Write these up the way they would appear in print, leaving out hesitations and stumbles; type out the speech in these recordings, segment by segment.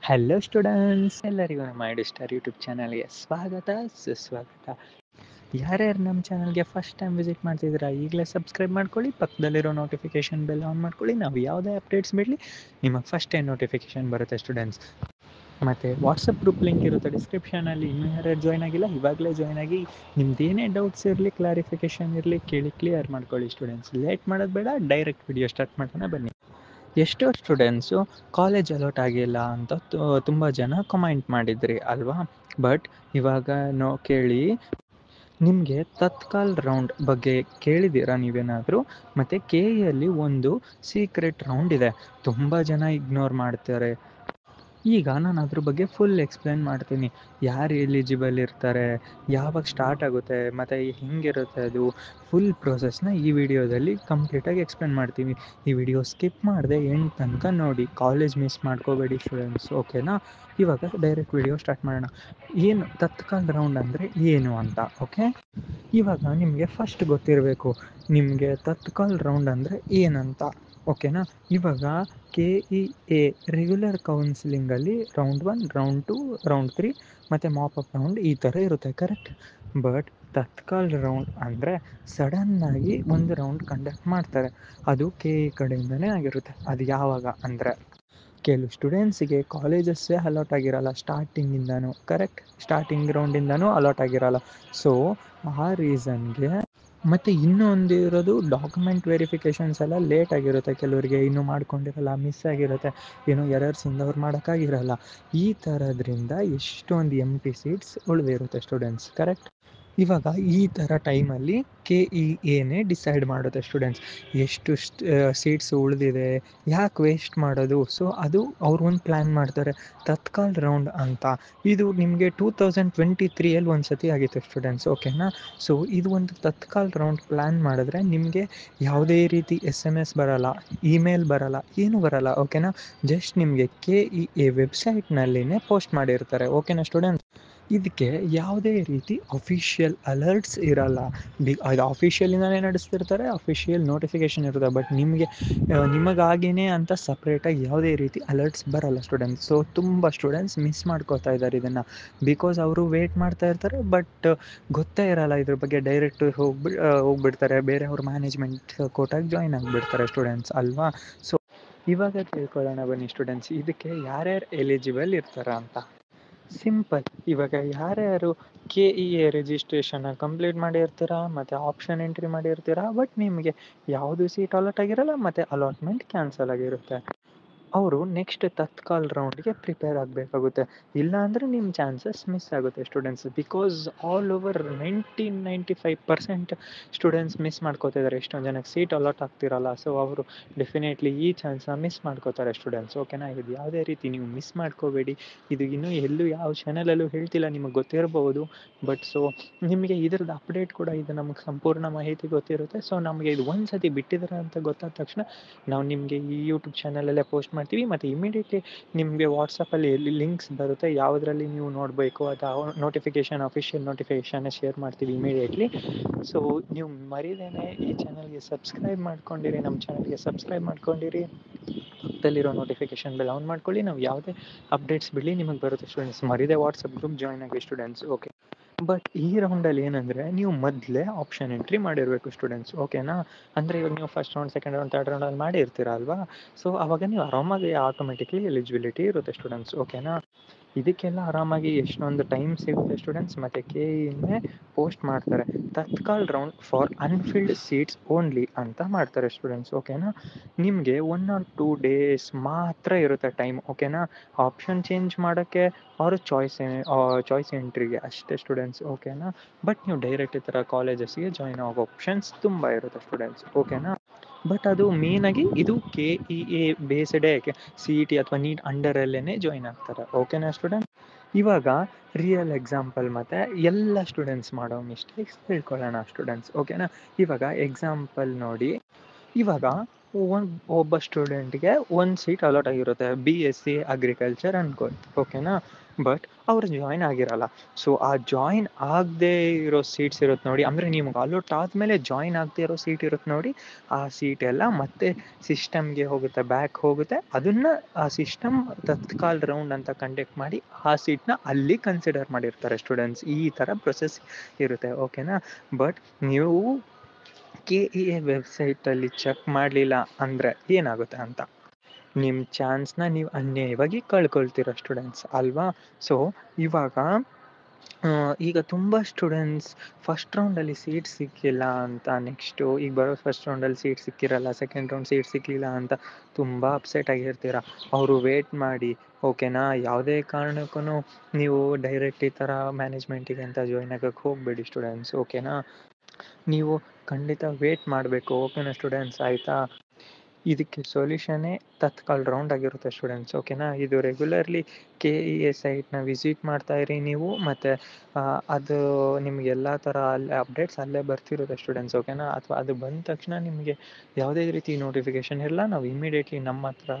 Hello students, ಎಲ್ಲರಿಗೂ ನಮ್ಮ ಐಡಿಸ್ಟಾರ್ YouTube ಚಾನಲ್ಗೆ ಸ್ವಾಗತ ಸುಸ್ವಾಗತ. ಯಾರ್ಯಾರು ನಮ್ಮ ಚಾನಲ್ಗೆ ಫಸ್ಟ್ ಟೈಮ್ ವಿಸಿಟ್ ಮಾಡ್ತಿದ್ದೀರಾ ಈಗಲೇ ಸಬ್ಸ್ಕ್ರೈಬ್ ಮಾಡ್ಕೊಳ್ಳಿ, ಪಕ್ಕದಲ್ಲಿರೋ ನೋಟಿಫಿಕೇಷನ್ ಬೆಲ್ ಆನ್ ಮಾಡ್ಕೊಳ್ಳಿ. ನಾವು ಯಾವುದೇ ಅಪ್ಡೇಟ್ಸ್ ಬಿಡಲಿ ನಿಮಗೆ ಫಸ್ಟ್ ಏನು ನೋಟಿಫಿಕೇಷನ್ ಬರುತ್ತೆ ಸ್ಟೂಡೆಂಟ್ಸ್. ಮತ್ತು ವಾಟ್ಸಪ್ ಗ್ರೂಪ್ ಲಿಂಕ್ ಇರುತ್ತೆ ಡಿಸ್ಕ್ರಿಪ್ಷನಲ್ಲಿ. ಇನ್ನೂ ಯಾರ್ಯಾರು ಜಾಯ್ನ್ ಆಗಿಲ್ಲ ಇವಾಗಲೇ ಜಾಯ್ನ್ ಆಗಿ ನಿಮ್ದು ಏನೇ ಡೌಟ್ಸ್ ಇರಲಿ, ಕ್ಲಾರಿಫಿಕೇಷನ್ ಇರಲಿ, ಕೇಳಿ ಕ್ಲಿಯರ್ ಮಾಡ್ಕೊಳ್ಳಿ ಸ್ಟೂಡೆಂಟ್ಸ್. ಲೇಟ್ ಮಾಡೋದು ಬೇಡ, ಡೈರೆಕ್ಟ್ ವಿಡಿಯೋ ಸ್ಟಾರ್ಟ್ ಮಾಡೋಣ ಬನ್ನಿ. ಎಷ್ಟೋ ಸ್ಟೂಡೆಂಟ್ಸು ಕಾಲೇಜ್ ಅಲಾಟ್ ಆಗಿಲ್ಲ ಅಂತ ತುಂಬ ಜನ ಕಮೆಂಟ್ ಮಾಡಿದ್ರಿ ಅಲ್ವಾ. ಬಟ್ ಇವಾಗ ಕೇಳಿ, ನಿಮಗೆ ತತ್ಕಾಲ್ ರೌಂಡ್ ಬಗ್ಗೆ ಕೇಳಿದ್ದೀರಾ ನೀವೇನಾದರೂ? ಮತ್ತು ಕೆ ಇಯಲ್ಲಿ ಒಂದು ಸೀಕ್ರೆಟ್ ರೌಂಡ್ ಇದೆ, ತುಂಬ ಜನ ಇಗ್ನೋರ್ ಮಾಡ್ತಾರೆ. ಈಗ ನಾನು ಅದ್ರ ಬಗ್ಗೆ ಫುಲ್ ಎಕ್ಸ್ಪ್ಲೇನ್ ಮಾಡ್ತೀನಿ. ಯಾರು ಎಲಿಜಿಬಲ್ ಇರ್ತಾರೆ, ಯಾವಾಗ ಸ್ಟಾರ್ಟ್ ಆಗುತ್ತೆ, ಮತ್ತು ಹೆಂಗಿರುತ್ತೆ ಅದು ಫುಲ್ ಪ್ರೋಸೆಸ್ನ ಈ ವಿಡಿಯೋದಲ್ಲಿ ಕಂಪ್ಲೀಟಾಗಿ ಎಕ್ಸ್ಪ್ಲೇನ್ ಮಾಡ್ತೀವಿ. ಈ ವಿಡಿಯೋ ಸ್ಕಿಪ್ ಮಾಡದೆ ಎಂಡ್ ತನಕ ನೋಡಿ, ಕಾಲೇಜ್ ಮಿಸ್ ಮಾಡ್ಕೋಬೇಡಿ ಸ್ಟೂಡೆಂಟ್ಸ್, ಓಕೆನಾ? ಇವಾಗ ಡೈರೆಕ್ಟ್ ವಿಡಿಯೋ ಸ್ಟಾರ್ಟ್ ಮಾಡೋಣ. ಏನು ತತ್ಕಾಲ್ ರೌಂಡ್ ಅಂದರೆ ಏನು ಅಂತ, ಓಕೆ? ಇವಾಗ ನಿಮಗೆ ಫಸ್ಟ್ ಗೊತ್ತಿರಬೇಕು ನಿಮಗೆ ತತ್ಕಾಲ್ ರೌಂಡ್ ಅಂದರೆ ಏನಂತ, ಓಕೆನಾ? ಇವಾಗ KEA ರೆಗ್ಯುಲರ್ ಕೌನ್ಸಿಲಿಂಗಲ್ಲಿ ರೌಂಡ್ 1, ರೌಂಡ್ 2, ರೌಂಡ್ 3 ಮತ್ತು ಮಾಪಪ್ ರೌಂಡ್ ಈ ಥರ ಇರುತ್ತೆ, ಕರೆಕ್ಟ್? ಬಟ್ ತತ್ಕಾಲ್ ರೌಂಡ್ ಅಂದರೆ ಸಡನ್ನಾಗಿ ಒಂದು ರೌಂಡ್ ಕಂಡಕ್ಟ್ ಮಾಡ್ತಾರೆ. ಅದು KE ಕಡೆಯಿಂದನೇ ಆಗಿರುತ್ತೆ. ಅದು ಯಾವಾಗ ಅಂದರೆ, ಕೆಲವು ಸ್ಟೂಡೆಂಟ್ಸಿಗೆ ಕಾಲೇಜಸ್ಸೇ ಅಲಾಟ್ ಆಗಿರಲ್ಲ ಸ್ಟಾರ್ಟಿಂಗಿಂದನೂ, ಕರೆಕ್ಟ್? ಸ್ಟಾರ್ಟಿಂಗ್ ರೌಂಡಿಂದನೂ ಅಲಾಟ್ ಆಗಿರಲ್ಲ. ಸೊ ಆ ರೀಸನ್ಗೆ ಮತ್ತು ಇನ್ನೊಂದು ಇರೋದು ಡಾಕ್ಯುಮೆಂಟ್ ವೆರಿಫಿಕೇಷನ್ಸ್ ಎಲ್ಲ ಲೇಟ್ ಆಗಿರುತ್ತೆ. ಕೆಲವರಿಗೆ ಇನ್ನೂ ಮಾಡ್ಕೊಂಡಿರಲ್ಲ, ಮಿಸ್ ಆಗಿರುತ್ತೆ, ಏನೋ ಎರರ್ಸಿಂದ ಅವ್ರು ಮಾಡೋಕ್ಕಾಗಿರಲ್ಲ. ಈ ಥರದ್ರಿಂದ ಎಷ್ಟೊಂದು ಎಂಟಿ ಸೀಟ್ಸ್ ಉಳಿದಿರುತ್ತೆ ಸ್ಟೂಡೆಂಟ್ಸ್, ಕರೆಕ್ಟ್? ಇವಾಗ ಈ ಥರ ಟೈಮಲ್ಲಿ KEAನೇ ಡಿಸೈಡ್ ಮಾಡುತ್ತೆ ಸ್ಟೂಡೆಂಟ್ಸ್ ಎಷ್ಟು ಸೀಟ್ಸ್ ಉಳಿದಿದೆ, ಯಾಕೆ ವೇಸ್ಟ್ ಮಾಡೋದು. ಸೊ ಅದು ಅವ್ರು ಒಂದು ಪ್ಲ್ಯಾನ್ ಮಾಡ್ತಾರೆ, ತತ್ಕಾಲ್ ರೌಂಡ್ ಅಂತ. ಇದು ನಿಮಗೆ 2023ಯಲ್ಲಿ ಒಂದು ಸತಿ ಆಗಿತ್ತು ಸ್ಟೂಡೆಂಟ್ಸ್, ಓಕೆನಾ? ಸೊ ಇದು ಒಂದು ತತ್ಕಾಲ್ ರೌಂಡ್ ಪ್ಲ್ಯಾನ್ ಮಾಡಿದ್ರೆ ನಿಮಗೆ ಯಾವುದೇ ರೀತಿ SMS ಬರೋಲ್ಲ, ಇಮೇಲ್ ಬರೋಲ್ಲ, ಏನೂ ಬರೋಲ್ಲ, ಓಕೆನಾ? ಜಸ್ಟ್ ನಿಮಗೆ KEA ವೆಬ್ಸೈಟ್ನಲ್ಲಿನೇ ಪೋಸ್ಟ್ ಮಾಡಿರ್ತಾರೆ, ಓಕೆನಾ ಸ್ಟೂಡೆಂಟ್ಸ್? ಇದಕ್ಕೆ ಯಾವುದೇ ರೀತಿ ಅಫಿಷಿಯಲ್ ಅಲರ್ಟ್ಸ್ ಇರಲ್ಲ. ಅದು ಅಫಿಷಿಯಲಿಂದನೇ ನಡೆಸ್ತಿರ್ತಾರೆ, ಅಫಿಷಿಯಲ್ ನೋಟಿಫಿಕೇಷನ್ ಇರುತ್ತೆ. ಬಟ್ ನಿಮಗಾಗಿಯೇ ಅಂತ ಸಪ್ರೇಟಾಗಿ ಯಾವುದೇ ರೀತಿ ಅಲರ್ಟ್ಸ್ ಬರಲ್ಲ ಸ್ಟೂಡೆಂಟ್ಸ್. ಸೊ ತುಂಬ ಸ್ಟೂಡೆಂಟ್ಸ್ ಮಿಸ್ ಮಾಡ್ಕೋತಾ ಇದ್ದಾರೆ ಇದನ್ನು, ಬಿಕಾಸ್ ಅವರು ವೇಟ್ ಮಾಡ್ತಾ ಇರ್ತಾರೆ, ಬಟ್ ಗೊತ್ತೇ ಇರಲ್ಲ ಇದ್ರ ಬಗ್ಗೆ. ಡೈರೆಕ್ಟ್ ಹೋಗ್ಬಿಡ್ತಾರೆ, ಬೇರೆ ಅವ್ರ ಮ್ಯಾನೇಜ್ಮೆಂಟ್ ಕೋಟಾಗಿ ಜಾಯ್ನ್ ಆಗಿಬಿಡ್ತಾರೆ ಸ್ಟೂಡೆಂಟ್ಸ್ ಅಲ್ವಾ. ಸೊ ಇವಾಗ ತಿಳ್ಕೊಳ್ಳೋಣ ಬನ್ನಿ ಸ್ಟೂಡೆಂಟ್ಸ್, ಇದಕ್ಕೆ ಯಾರ್ಯಾರು ಎಲಿಜಿಬಲ್ ಇರ್ತಾರ ಅಂತ. ಸಿಂಪಲ್, ಇವಾಗ ಯಾರ್ಯಾರು KEA ರಿಜಿಸ್ಟ್ರೇಷನ್ನ ಕಂಪ್ಲೀಟ್ ಮಾಡಿರ್ತೀರಾ ಮತ್ತು ಆಪ್ಷನ್ ಎಂಟ್ರಿ ಮಾಡಿರ್ತೀರಾ, ಬಟ್ ನಿಮಗೆ ಯಾವುದು ಸೀಟ್ ಅಲಾಟ್ ಆಗಿರಲ್ಲ ಮತ್ತು ಅಲಾಟ್ಮೆಂಟ್ ಕ್ಯಾನ್ಸಲ್ ಆಗಿರುತ್ತೆ, ಅವರು ನೆಕ್ಸ್ಟ್ ತತ್ಕಾಲ್ ರೌಂಡ್ಗೆ ಪ್ರಿಪೇರ್ ಆಗಬೇಕಾಗುತ್ತೆ. ಇಲ್ಲಾಂದರೆ ನಿಮ್ಮ ಚಾನ್ಸಸ್ ಮಿಸ್ ಆಗುತ್ತೆ students. Because all over 95% students miss ಮಾಡ್ಕೋತಿದ್ದಾರೆ, ಎಷ್ಟೊಂದು ಜನಕ್ಕೆ ಸೀಟ್ ಅಲಾಟ್ ಆಗ್ತಿರಲ್ಲ. ಸೊ ಅವರು ಡೆಫಿನೆಟ್ಲಿ ಈ ಚಾನ್ಸ್ನ ಮಿಸ್ ಮಾಡ್ಕೋತಾರೆ ಸ್ಟೂಡೆಂಟ್ಸ್, ಓಕೆನಾ? ಇದು ಯಾವುದೇ ರೀತಿ ನೀವು ಮಿಸ್ ಮಾಡ್ಕೋಬೇಡಿ. ಇದು ಇನ್ನೂ ಎಲ್ಲೂ ಯಾವ ಚಾನಲಲ್ಲೂ ಹೇಳ್ತಿಲ್ಲ, ನಿಮಗೆ ಗೊತ್ತಿರಬಹುದು. ಬಟ್ ಸೊ ನಿಮಗೆ ಇದ್ರದ್ದು ಅಪ್ಡೇಟ್ ಕೂಡ ಇದು ನಮಗೆ ಸಂಪೂರ್ಣ ಮಾಹಿತಿ ಗೊತ್ತಿರುತ್ತೆ. ಸೊ ನಮಗೆ ಇದು ಒಂದು ಸತಿ ಬಿಟ್ಟಿದ್ದಾರೆ ಅಂತ ಗೊತ್ತಾದ ತಕ್ಷಣ ನಾವು ನಿಮಗೆ ಈ ಯೂಟ್ಯೂಬ್ ಚಾನಲಲ್ಲೇ ಪೋಸ್ಟ್ ಮಾಡ್ತೀವಿ, ಮತ್ತು ಇಮಿಡಿಯೇಟ್ಲಿ ನಿಮಗೆ ವಾಟ್ಸಪ್ಪಲ್ಲಿ ಎಲ್ಲಿ ಲಿಂಕ್ಸ್ ಬರುತ್ತೆ, ಯಾವುದರಲ್ಲಿ ನೀವು ನೋಡಬೇಕು ಅದು ನೋಟಿಫಿಕೇಷನ್, ಅಫಿಷಿಯಲ್ ನೋಟಿಫಿಕೇಷನ್ನೇ ಶೇರ್ ಮಾಡ್ತೀವಿ ಇಮಿಡಿಯೇಟ್ಲಿ. ಸೊ ನೀವು ಮರಿದೇನೆ ಈ ಚಾನಲ್ಗೆ ಸಬ್ಸ್ಕ್ರೈಬ್ ಮಾಡ್ಕೊಂಡಿರಿ, ನಮ್ಮ ಚಾನಲ್ಗೆ ಸಬ್ಸ್ಕ್ರೈಬ್ ಮಾಡ್ಕೊಂಡಿರಿ, ಪಕ್ಕದಲ್ಲಿರೋ ನೋಟಿಫಿಕೇಷನ್ ಬೆಲ್ ಆನ್ ಮಾಡ್ಕೊಳ್ಳಿ. ನಾವು ಯಾವುದೇ ಅಪ್ಡೇಟ್ಸ್ ಬಿಡಲಿ ನಿಮಗೆ ಬರುತ್ತೆ ಸ್ಟೂಡೆಂಟ್ಸ್. ಮರಿದೇ ವಾಟ್ಸಪ್ ಗ್ರೂಪ್ ಜಾಯ್ನ್ ಆಗಿ ಸ್ಟೂಡೆಂಟ್ಸ್, ಓಕೆ? ಬಟ್ ಈ ರೌಂಡಲ್ಲಿ ಏನಂದರೆ ನೀವು ಮೊದಲೇ ಆಪ್ಷನ್ ಎಂಟ್ರಿ ಮಾಡಿರಬೇಕು ಸ್ಟೂಡೆಂಟ್ಸ್, ಓಕೆನಾ? ಅಂದರೆ ಇವಾಗ ನೀವು first round, second round, third ರೌಂಡಲ್ಲಿ ಮಾಡಿರ್ತೀರ ಅಲ್ವಾ. ಸೊ ಆವಾಗ ನೀವು ಆರಾಮಾಗಿ ಆಟೋಮೆಟಿಕ್ಲಿ ಎಲಿಜಿಬಿಲಿಟಿ ಇರುತ್ತೆ ಸ್ಟೂಡೆಂಟ್ಸ್, ಓಕೆನಾ? ಇದಕ್ಕೆಲ್ಲ ಆರಾಮಾಗಿ ಎಷ್ಟೊಂದು ಟೈಮ್ ಸಿಗುತ್ತೆ ಸ್ಟೂಡೆಂಟ್ಸ್, ಮತ್ತು KEನೇ ಪೋಸ್ಟ್ ಮಾಡ್ತಾರೆ Tatkal round for unfilled seats only ಅಂತ ಮಾಡ್ತಾರೆ ಸ್ಟೂಡೆಂಟ್ಸ್, ಓಕೆನಾ? ನಿಮಗೆ 1 or 2 ಡೇಸ್ ಮಾತ್ರ ಇರುತ್ತೆ ಟೈಮ್, ಓಕೆನಾ? ಆಪ್ಷನ್ ಚೇಂಜ್ ಮಾಡೋಕ್ಕೆ ಅವರು ಚಾಯ್ಸ್ ಎಂಟ್ರಿಗೆ ಅಷ್ಟೇ ಸ್ಟೂಡೆಂಟ್ಸ್, ಓಕೆನಾ? ಬಟ್ ನೀವು ಡೈರೆಕ್ಟ್ ಈ ಥರ ಕಾಲೇಜಸ್ಗೆ ಜಾಯ್ನ್ ಆಗೋ ಆಪ್ಷನ್ಸ್ ತುಂಬ ಇರುತ್ತೆ ಸ್ಟೂಡೆಂಟ್ಸ್, ಓಕೆನಾ? ಬಟ್ ಅದು ಮೇಯ್ನಾಗಿ ಇದು KEA ಬೇಸ್ಡೇ, CET ಅಥವಾ ನೀಟ್ ಅಂಡರಲ್ಲೇ ಜಾಯ್ನ್ ಆಗ್ತಾರೆ, ಓಕೆನಾ ಸ್ಟೂಡೆಂಟ್? ಇವಾಗ ರಿಯಲ್ ಎಕ್ಸಾಂಪಲ್ ಮತ್ತು ಎಲ್ಲ ಸ್ಟೂಡೆಂಟ್ಸ್ ಮಾಡೋ ಮಿಸ್ಟೇಕ್ಸ್ ತಿಳ್ಕೊಳ್ಳೋಣ ಸ್ಟೂಡೆಂಟ್ಸ್, ಓಕೆನಾ? ಇವಾಗ ಎಕ್ಸಾಂಪಲ್ ನೋಡಿ, ಇವಾಗ ಒಬ್ಬ ಸ್ಟೂಡೆಂಟ್ಗೆ ಒಂದು ಸೀಟ್ ಅಲಾಟ್ ಆಗಿರುತ್ತೆ BSc ಅಗ್ರಿಕಲ್ಚರ್ ಅನ್ಕೊಳ್ಳಿ, ಓಕೆನಾ. ಬಟ್ ಅವ್ರು ಜಾಯ್ನ್ ಆಗಿರಲ್ಲ. ಸೊ ಆ ಜಾಯ್ನ್ ಆಗದೆ ಇರೋ ಸೀಟ್ಸ್ ಇರುತ್ತೆ ನೋಡಿ, ಅಂದರೆ ನಿಮ್ಗೆ ಅಲಾಟ್ ಆದಮೇಲೆ ಜಾಯ್ನ್ ಆಗದೆ ಇರೋ ಸೀಟ್ ಇರುತ್ತೆ ನೋಡಿ, ಆ ಸೀಟ್ ಎಲ್ಲ ಮತ್ತೆ ಸಿಸ್ಟಮ್ಗೆ ಹೋಗುತ್ತೆ, ಬ್ಯಾಕ್ ಹೋಗುತ್ತೆ. ಅದನ್ನು ಆ ಸಿಸ್ಟಮ್ ತತ್ಕಾಲ್ ರೌಂಡ್ ಅಂತ ಕಂಡಕ್ಟ್ ಮಾಡಿ ಆ ಸೀಟ್ನ ಅಲ್ಲಿ ಕನ್ಸಿಡರ್ ಮಾಡಿರ್ತಾರೆ ಸ್ಟೂಡೆಂಟ್ಸ್. ಈ ಥರ ಪ್ರೊಸೆಸ್ ಇರುತ್ತೆ, ಓಕೆನಾ. ಬಟ್ ನೀವು KEA ವೆಬ್ಸೈಟಲ್ಲಿ ಚೆಕ್ ಮಾಡಲಿಲ್ಲ ಅಂದರೆ ಏನಾಗುತ್ತೆ ಅಂತ, ನಿಮ್ಮ ಚಾನ್ಸ್ನ ನೀವು ಅನ್ಯಾಯವಾಗಿ ಕಳ್ಕೊಳ್ತೀರ ಸ್ಟೂಡೆಂಟ್ಸ್ ಅಲ್ವಾ. ಸೊ ಈಗ ತುಂಬ ಸ್ಟೂಡೆಂಟ್ಸ್ ಫಸ್ಟ್ ರೌಂಡಲ್ಲಿ ಸೀಟ್ ಸಿಕ್ಕಿಲ್ಲ ಅಂತ, ನೆಕ್ಸ್ಟು ಈಗ ಬರೋ ಫಸ್ಟ್ ರೌಂಡಲ್ಲಿ ಸೀಟ್ ಸಿಕ್ಕಿರಲ್ಲ, ಸೆಕೆಂಡ್ ರೌಂಡ್ ಸೀಟ್ ಸಿಕ್ಕಲಿಲ್ಲ ಅಂತ ತುಂಬ ಅಪ್ಸೆಟ್ ಆಗಿರ್ತೀರ. ಅವರು ವೇಟ್ ಮಾಡಿ, ಓಕೆನಾ. ಯಾವುದೇ ಕಾರಣಕ್ಕೂ ನೀವು ಡೈರೆಕ್ಟ್ ಈ ಥರ ಮ್ಯಾನೇಜ್ಮೆಂಟಿಗೆ ಅಂತ ಜಾಯ್ನ್ ಆಗೋಕ್ಕೆ ಹೋಗಬೇಡಿ ಸ್ಟೂಡೆಂಟ್ಸ್, ಓಕೆನಾ. ನೀವು ಖಂಡಿತ ವೇಟ್ ಮಾಡಬೇಕು, ಓಕೆನಾ ಸ್ಟೂಡೆಂಟ್ಸ್, ಆಯಿತಾ. ಇದಕ್ಕೆ ಸೊಲ್ಯೂಷನ್ನೇ ತತ್ಕಾಲ್ ರೌಂಡ್ ಆಗಿರುತ್ತೆ ಸ್ಟೂಡೆಂಟ್ಸ್, ಓಕೆನಾ. ಇದು ರೆಗ್ಯುಲರ್ಲಿ KEA ಸೈಟ್ನ ವಿಸಿಟ್ ಮಾಡ್ತಾ ಇರಿ ನೀವು, ಮತ್ತು ಅದು ನಿಮ್ಗೆ ಎಲ್ಲ ಥರ ಅಲ್ಲಿ ಅಪ್ಡೇಟ್ಸ್ ಅಲ್ಲೇ ಬರ್ತಿರುತ್ತೆ ಸ್ಟೂಡೆಂಟ್ಸ್, ಓಕೆನಾ. ಅಥವಾ ಅದು ಬಂದ ತಕ್ಷಣ ನಿಮಗೆ ಯಾವುದೇ ರೀತಿ ನೋಟಿಫಿಕೇಷನ್ ಇರಲ್ಲ, ನಾವು ಇಮಿಡಿಯೇಟ್ಲಿ ನಮ್ಮ ಹತ್ರ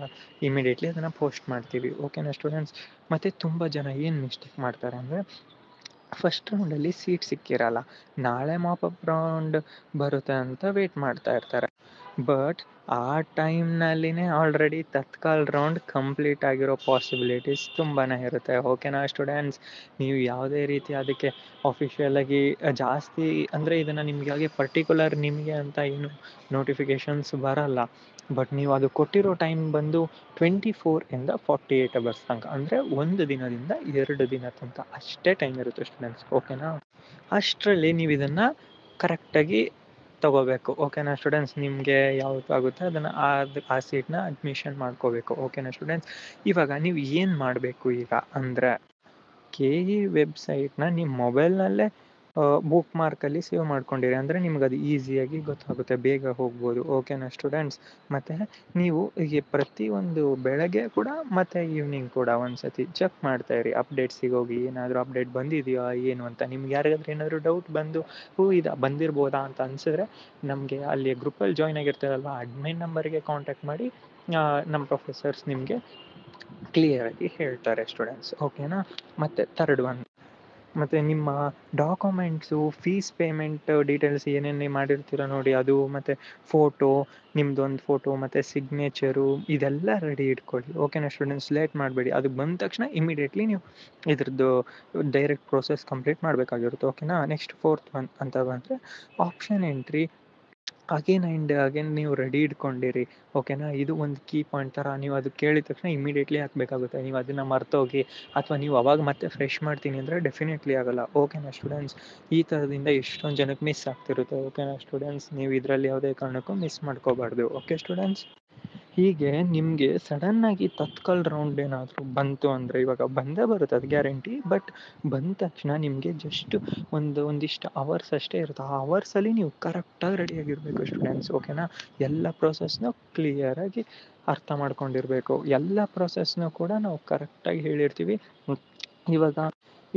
ಇಮಿಡಿಯೇಟ್ಲಿ ಅದನ್ನು ಪೋಸ್ಟ್ ಮಾಡ್ತೀವಿ, ಓಕೆನಾ ಸ್ಟೂಡೆಂಟ್ಸ್. ಮತ್ತು ತುಂಬ ಜನ ಏನು ಮಿಸ್ಟೇಕ್ ಮಾಡ್ತಾರೆ ಅಂದರೆ, ಫಸ್ಟ್ ರೌಂಡಲ್ಲಿ ಸೀಟ್ ಸಿಕ್ಕಿರಲ್ಲ, ನಾಳೆ ಮಾಪಪ್ ರೌಂಡ್ ಬರುತ್ತೆ ಅಂತ ವೇಟ್ ಮಾಡ್ತಾ ಇರ್ತಾರೆ. ಬಟ್ ಆ ಟೈಮ್ನಲ್ಲಿನೇ ಆಲ್ರೆಡಿ ತತ್ಕಾಲ್ ರೌಂಡ್ ಕಂಪ್ಲೀಟ್ ಆಗಿರೋ ಪಾಸಿಬಿಲಿಟೀಸ್ ತುಂಬಾ ಇರುತ್ತೆ, ಓಕೆನಾ ಸ್ಟೂಡೆಂಟ್ಸ್. ನೀವು ಯಾವುದೇ ರೀತಿ ಅದಕ್ಕೆ ಆಫಿಷಿಯಲಾಗಿ ಜಾಸ್ತಿ ಅಂದರೆ ಇದನ್ನು ನಿಮಗೆ ಪರ್ಟಿಕ್ಯುಲರ್ ನಿಮಗೆ ಅಂತ ಏನು ನೋಟಿಫಿಕೇಷನ್ಸ್ ಬರಲ್ಲ. ಬಟ್ ನೀವು ಅದು ಕೊಟ್ಟಿರೋ ಟೈಮ್ ಬಂದು 24 ಇಂದ 48 ಅವರ್ಸ್ ತನಕ, ಅಂದರೆ 1 ದಿನದಿಂದ 2 ದಿನ ತನಕ ಅಷ್ಟೇ ಟೈಮ್ ಇರುತ್ತೆ ಸ್ಟೂಡೆಂಟ್ಸ್, ಓಕೆನಾ. ಅಷ್ಟರಲ್ಲಿ ನೀವು ಇದನ್ನು ಕರೆಕ್ಟಾಗಿ ತಗೋಬೇಕು, ಓಕೆನಾ ಸ್ಟೂಡೆಂಟ್ಸ್. ನಿಮಗೆ ಯಾವುದು ಆಗುತ್ತೆ ಅದನ್ನು ಆ ಸೀಟ್ನ ಅಡ್ಮಿಷನ್ ಮಾಡ್ಕೋಬೇಕು, ಓಕೆನಾ ಸ್ಟೂಡೆಂಟ್ಸ್. ಇವಾಗ ನೀವು ಏನು ಮಾಡಬೇಕು ಈಗ ಅಂದರೆ, KE ವೆಬ್ಸೈಟ್ನ ನಿಮ್ಮ ಮೊಬೈಲ್ನಲ್ಲೇ ಬುಕ್ ಮಾರ್ಕಲ್ಲಿ ಸೇವ್ ಮಾಡ್ಕೊಂಡಿರಿ, ಅಂದರೆ ನಿಮ್ಗೆ ಅದು ಈಸಿಯಾಗಿ ಗೊತ್ತಾಗುತ್ತೆ, ಬೇಗ ಹೋಗ್ಬೋದು, ಓಕೆನಾ ಸ್ಟೂಡೆಂಟ್ಸ್. ಮತ್ತು ನೀವು ಈಗ ಪ್ರತಿಯೊಂದು ಬೆಳಗ್ಗೆ ಕೂಡ ಮತ್ತು ಈವ್ನಿಂಗ್ ಕೂಡ ಒಂದು ಸತಿ ಚೆಕ್ ಮಾಡ್ತಾಯಿರಿ, ಅಪ್ಡೇಟ್ಸಿಗೆ ಹೋಗಿ ಏನಾದರೂ ಅಪ್ಡೇಟ್ ಬಂದಿದೆಯಾ ಏನು ಅಂತ. ನಿಮ್ಗೆ ಯಾರಿಗಾದ್ರೂ ಏನಾದರೂ ಡೌಟ್ ಬಂದು ಇದು ಬಂದಿರ್ಬೋದಾ ಅಂತ ಅನಿಸಿದ್ರೆ, ನಮಗೆ ಅಲ್ಲಿ ಗ್ರೂಪಲ್ಲಿ ಜಾಯ್ನ್ ಆಗಿರ್ತಾರಲ್ವ, ಅಡ್ಮಿನ್ ನಂಬರಿಗೆ ಕಾಂಟ್ಯಾಕ್ಟ್ ಮಾಡಿ ನಮ್ಮ ಪ್ರೊಫೆಸರ್ಸ್ ನಿಮಗೆ ಕ್ಲಿಯರಾಗಿ ಹೇಳ್ತಾರೆ ಸ್ಟೂಡೆಂಟ್ಸ್, ಓಕೆನಾ. ಮತ್ತು ಥರ್ಡ್ ಒನ್, ಮತ್ತು ನಿಮ್ಮ ಡಾಕ್ಯುಮೆಂಟ್ಸು, ಫೀಸ್ ಪೇಮೆಂಟ್ ಡೀಟೇಲ್ಸ್ ಏನೇನು ಮಾಡಿರ್ತೀರ ನೋಡಿ ಅದು, ಮತ್ತು ಫೋಟೋ, ನಿಮ್ಮದೊಂದು ಫೋಟೋ ಮತ್ತು ಸಿಗ್ನೇಚರು, ಇದೆಲ್ಲ ರೆಡಿ ಇಟ್ಕೊಳ್ಳಿ, ಓಕೆನಾ ಸ್ಟೂಡೆಂಟ್ಸ್. ಲೇಟ್ ಮಾಡಬೇಡಿ, ಅದು ಬಂದ ತಕ್ಷಣ ಇಮಿಡಿಯೇಟ್ಲಿ ನೀವು ಇದ್ರದ್ದು ಡೈರೆಕ್ಟ್ ಪ್ರೋಸೆಸ್ ಕಂಪ್ಲೀಟ್ ಮಾಡಬೇಕಾಗಿರುತ್ತೆ, ಓಕೆನಾ. ನೆಕ್ಸ್ಟ್ ಫೋರ್ತ್ ಒನ್ ಅಂತ ಬಂದರೆ ಆಪ್ಷನ್ ಎಂಟ್ರಿ. ಅಗೇನ್ ನೀವು ರೆಡಿ ಇಟ್ಕೊಂಡಿರಿ, ಓಕೆನಾ. ಇದು ಒಂದು ಕೀ ಪಾಯಿಂಟ್ ಥರ, ನೀವು ಅದು ಕೇಳಿದ ತಕ್ಷಣ ಇಮಿಡಿಯೇಟ್ಲಿ ಹಾಕಬೇಕಾಗುತ್ತೆ. ನೀವು ಅದನ್ನು ಮರ್ತೋಗಿ ಅಥವಾ ನೀವು ಅವಾಗ ಮತ್ತೆ ಫ್ರೆಶ್ ಮಾಡ್ತೀನಿ ಅಂದರೆ ಡೆಫಿನೆಟ್ಲಿ ಆಗೋಲ್ಲ, ಓಕೆನಾ ಸ್ಟೂಡೆಂಟ್ಸ್. ಈ ಥರದಿಂದ ಎಷ್ಟೊಂದು ಜನಕ್ಕೆ ಮಿಸ್ ಆಗ್ತಿರುತ್ತೆ, ಓಕೆನಾ ಸ್ಟೂಡೆಂಟ್ಸ್. ನೀವು ಇದರಲ್ಲಿ ಯಾವುದೇ ಕಾರಣಕ್ಕೂ ಮಿಸ್ ಮಾಡ್ಕೋಬಾರ್ದು, ಓಕೆ ಸ್ಟೂಡೆಂಟ್ಸ್. ಹೀಗೆ ನಿಮಗೆ ಸಡನ್ನಾಗಿ ತತ್ಕಾಲ್ ರೌಂಡ್ ಏನಾದರೂ ಬಂತು ಅಂದರೆ, ಇವಾಗ ಬಂದೇ ಬರುತ್ತೆ ಅದು ಗ್ಯಾರಂಟಿ. ಬಟ್ ಬಂದ ತಕ್ಷಣ ನಿಮಗೆ ಜಸ್ಟ್ ಒಂದಿಷ್ಟು ಅವರ್ಸ್ ಅಷ್ಟೇ ಇರುತ್ತೆ. ಆ ಅವರ್ಸಲ್ಲಿ ನೀವು ಕರೆಕ್ಟಾಗಿ ರೆಡಿಯಾಗಿರಬೇಕು ಸ್ಟೂಡೆಂಟ್ಸ್, ಓಕೆನಾ. ಎಲ್ಲ ಪ್ರೊಸೆಸ್ನ ಕ್ಲಿಯರಾಗಿ ಅರ್ಥ ಮಾಡ್ಕೊಂಡಿರಬೇಕು. ಎಲ್ಲ ಪ್ರೊಸೆಸ್ನೂ ಕೂಡ ನಾವು ಕರೆಕ್ಟಾಗಿ ಹೇಳಿರ್ತೀವಿ.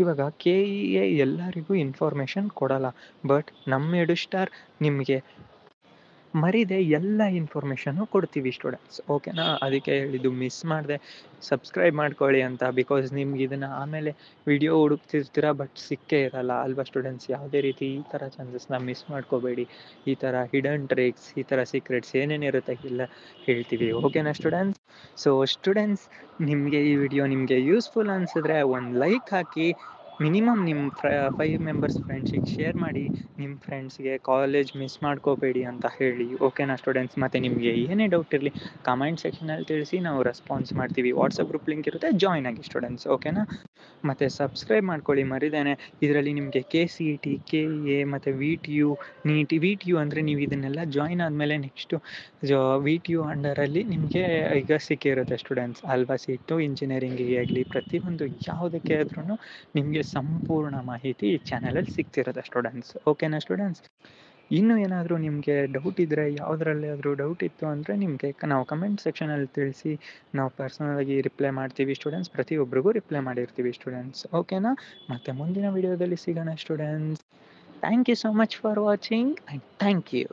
ಇವಾಗ KEA ಎಲ್ಲರಿಗೂ ಇನ್ಫಾರ್ಮೇಷನ್ ಕೊಡಲ್ಲ, ಬಟ್ ನಮ್ಮ ಎಡುಸ್ಟಾರ್ ನಿಮಗೆ ಮರಿದೆ ಎಲ್ಲ ಇನ್ಫಾರ್ಮೇಷನ್ನು ಕೊಡ್ತೀವಿ ಸ್ಟೂಡೆಂಟ್ಸ್, ಓಕೆನಾ. ಅದಕ್ಕೆ ಹೇಳಿದ್ದು ಮಿಸ್ ಮಾಡದೆ ಸಬ್ಸ್ಕ್ರೈಬ್ ಮಾಡ್ಕೊಳ್ಳಿ ಅಂತ. ಬಿಕಾಸ್ ನಿಮ್ಗೆ ಇದನ್ನು ಆಮೇಲೆ ವಿಡಿಯೋ ಹುಡುಕ್ತಿರ್ತೀರ ಬಟ್ ಸಿಕ್ಕೇ ಇರಲ್ಲ ಅಲ್ವಾ ಸ್ಟೂಡೆಂಟ್ಸ್. ಯಾವುದೇ ರೀತಿ ಈ ಥರ ಚಾನ್ಸಸ್ನ ಮಿಸ್ ಮಾಡ್ಕೋಬೇಡಿ. ಈ ಥರ ಹಿಡನ್ ಟ್ರಿಕ್ಸ್, ಈ ಥರ ಸೀಕ್ರೆಟ್ಸ್ ಏನೇನಿರುತ್ತೆ ಎಲ್ಲ ಹೇಳ್ತೀವಿ, ಓಕೆನಾ ಸ್ಟೂಡೆಂಟ್ಸ್. ಸೊ ಸ್ಟೂಡೆಂಟ್ಸ್, ನಿಮಗೆ ಈ ವಿಡಿಯೋ ನಿಮಗೆ ಯೂಸ್ಫುಲ್ ಅನಿಸಿದ್ರೆ ಒಂದು ಲೈಕ್ ಹಾಕಿ, ಮಿನಿಮಮ್ ನಿಮ್ಮ 5 ಮೆಂಬರ್ಸ್ ಫ್ರೆಂಡ್ಸಿಗೆ ಶೇರ್ ಮಾಡಿ, ನಿಮ್ಮ ಫ್ರೆಂಡ್ಸ್ಗೆ ಕಾಲೇಜ್ ಮಿಸ್ ಮಾಡ್ಕೋಬೇಡಿ ಅಂತ ಹೇಳಿ, ಓಕೆನಾ ಸ್ಟೂಡೆಂಟ್ಸ್. ಮತ್ತು ನಿಮಗೆ ಏನೇ ಡೌಟ್ ಇರಲಿ ಕಮೆಂಟ್ ಸೆಕ್ಷನಲ್ಲಿ ತಿಳಿಸಿ, ನಾವು ರೆಸ್ಪಾನ್ಸ್ ಮಾಡ್ತೀವಿ. ವಾಟ್ಸಪ್ ಗ್ರೂಪ್ ಲಿಂಕ್ ಇರುತ್ತೆ, ಜಾಯ್ನ್ ಆಗಿ ಸ್ಟೂಡೆಂಟ್ಸ್, ಓಕೆನಾ. ಮತ್ತು ಸಬ್ಸ್ಕ್ರೈಬ್ ಮಾಡ್ಕೊಳ್ಳಿ ಮರಿದೇನೆ. ಇದರಲ್ಲಿ ನಿಮಗೆ KCET, KEA ಮತ್ತು VTU, NEET. VTU ಅಂದರೆ ನೀವು ಇದನ್ನೆಲ್ಲ ಜಾಯ್ನ್ ಆದಮೇಲೆ ನೆಕ್ಸ್ಟು VTU ಅಂಡರಲ್ಲಿ ನಿಮಗೆ ಈಗ ಸಿಕ್ಕಿರುತ್ತೆ ಸ್ಟೂಡೆಂಟ್ಸ್ ಅಲ್ವಾ ಸೀಟು. ಇಂಜಿನಿಯರಿಂಗಿಗೆ ಆಗಲಿ ಪ್ರತಿಯೊಂದು ಯಾವುದಕ್ಕೆ ಆದ್ರೂ ನಿಮಗೆ ಸಂಪೂರ್ಣ ಮಾಹಿತಿ ಈ ಚಾನಲಲ್ಲಿ ಸಿಗ್ತಿರುತ್ತೆ ಸ್ಟೂಡೆಂಟ್ಸ್, ಓಕೆನಾ ಸ್ಟೂಡೆಂಟ್ಸ್. ಇನ್ನೂ ಏನಾದರೂ ನಿಮಗೆ ಡೌಟ್ ಇದ್ದರೆ, ಯಾವುದರಲ್ಲಿ ಆದರೂ ಡೌಟ್ ಇತ್ತು ಅಂದರೆ ನಿಮಗೆ ನಾವು ಕಮೆಂಟ್ ಸೆಕ್ಷನಲ್ಲಿ ತಿಳಿಸಿ, ನಾವು ಪರ್ಸನಲಾಗಿ ರಿಪ್ಲೈ ಮಾಡ್ತೀವಿ ಸ್ಟೂಡೆಂಟ್ಸ್. ಪ್ರತಿಯೊಬ್ಬರಿಗೂ ರಿಪ್ಲೈ ಮಾಡಿರ್ತೀವಿ ಸ್ಟೂಡೆಂಟ್ಸ್, ಓಕೆನಾ. ಮತ್ತು ಮುಂದಿನ ವಿಡಿಯೋದಲ್ಲಿ ಸಿಗೋಣ students. Thank you so much for watching and thank you.